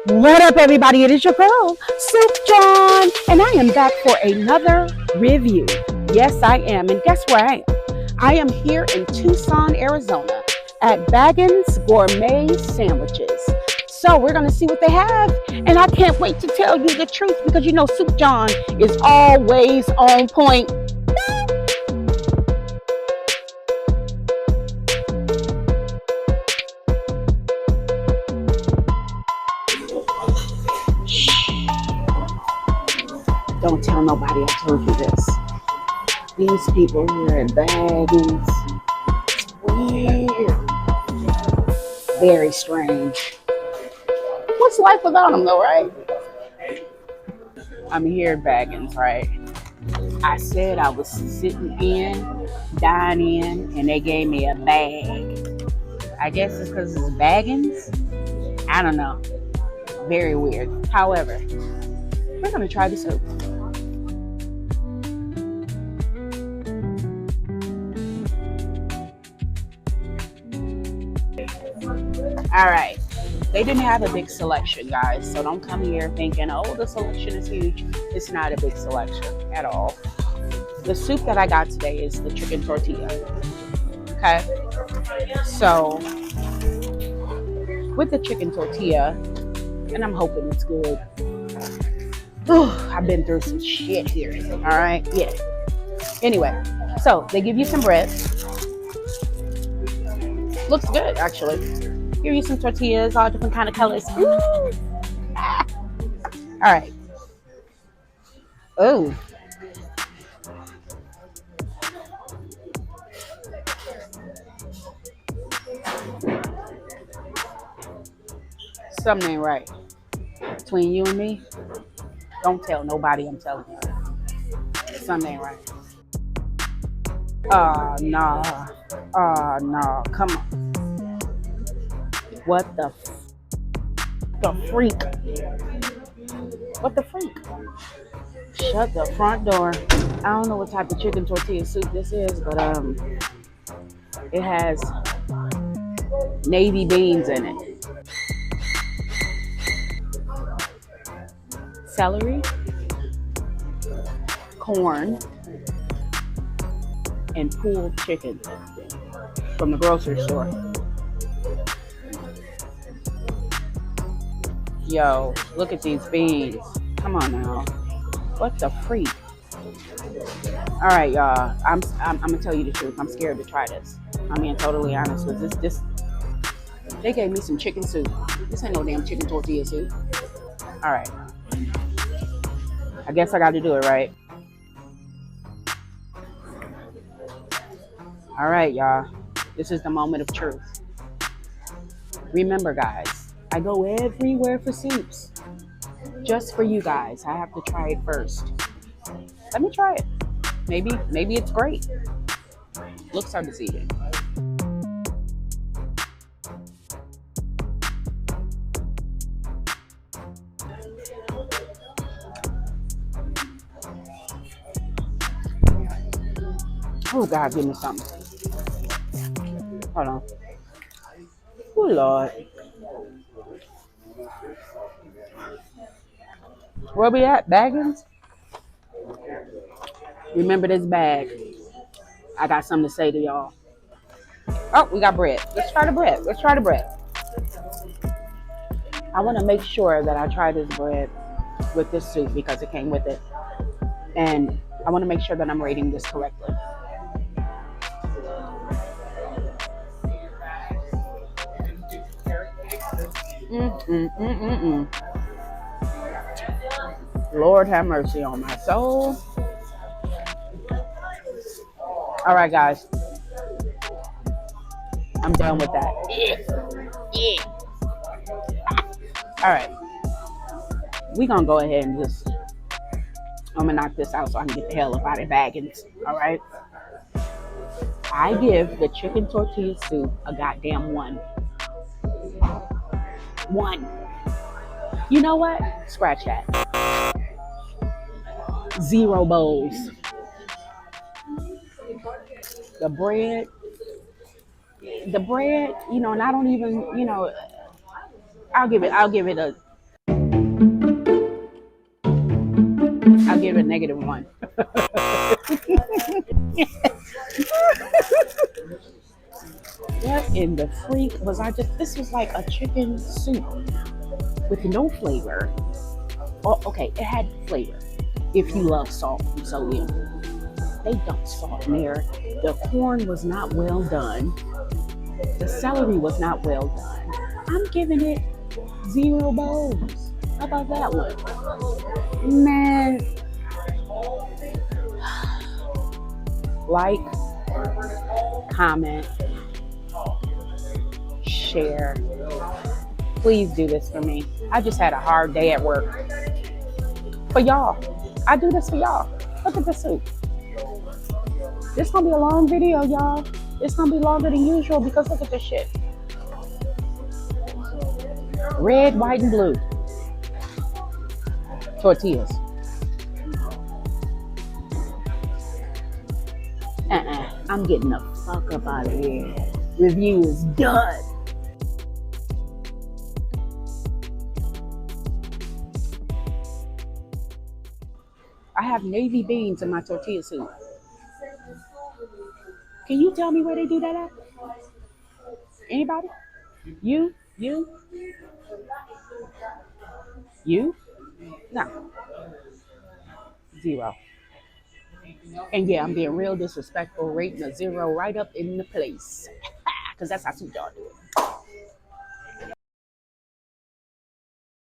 What up, everybody? It is your girl, Soup John, and I am back for another review. Yes, I am. And guess where I am? I am here in Tucson, Arizona at Baggins Gourmet Sandwiches. So we're going to see what they have. And I can't wait to tell you the truth because you know Soup John is always on point. Don't tell nobody I told you this. These people here at Baggins, weird. Very strange. What's life without them though, right? I'm here at Baggins, right? I said I was sitting in, dining in, and they gave me a bag. I guess it's because it's Baggins. I don't know. Very weird. However, we're gonna try the soup. All right. They didn't have a big selection, guys. So don't come here thinking, oh, the selection is huge. It's not a big selection at all. The soup that I got today is the chicken tortilla. Okay. So with the chicken tortilla, and I'm hoping it's good. I've been through some shit here. All right. Yeah. Anyway, so they give you some bread. Looks good, actually. Give you some tortillas, all different kind of colors. Ooh. Ah. All right. Oh. Something ain't right. Between you and me, don't tell nobody I'm telling you. Something ain't right. Nah. Nah. Come on. What the freak? What the freak? Shut the front door. I don't know what type of chicken tortilla soup this is, but it has navy beans in it. Celery, corn, and pulled chicken from the grocery store. Yo, look at these beans. Come on now. What the freak? All right, y'all. I'm gonna tell you the truth. I'm scared to try this. I'm being totally honest with this. They gave me some chicken soup. This ain't no damn chicken tortilla soup. All right. I guess I got to do it right. All right, y'all. This is the moment of truth. Remember, guys, I go everywhere for soups. Just for you guys. I have to try it first. Let me try it. Maybe it's great. Looks are deceiving. Oh God, give me something. Hold on. Oh Lord. Where we at? Baggins? Remember this bag. I got something to say to y'all. Oh, we got bread. Let's try the bread. I want to make sure that I try this bread with this soup because it came with it. And I want to make sure that I'm rating this correctly. Lord have mercy on my soul. All right, guys. I'm done with that. Yeah. All right. We're going to go ahead and I'm going to knock this out so I can get the hell up out of Baggins. All right. I give the chicken tortilla soup a goddamn 1. 1. You know what? Scratch that. 0 bowls. The bread, and I don't even, I'll give it give it a -1. What in the freak was I just? This was like a chicken soup with no flavor. Oh, okay, it had flavor. If you love salt and sodium, they dumped salt in there. The corn was not well done. The celery was not well done. I'm giving it 0 bones. How about that one? Man, like, comment, share. Please do this for me. I just had a hard day at work. For y'all. I do this for y'all. Look at the soup. This gonna be a long video, y'all. It's gonna be longer than usual because look at this shit. Red, white, and blue. Tortillas. I'm getting the fuck up out of here. Review is done. I have navy beans in my tortilla soup. Can you tell me where they do that at? Anybody? You? No. 0. And yeah, I'm being real disrespectful, rating a 0 right up in the place. Because that's how soup y'all do it.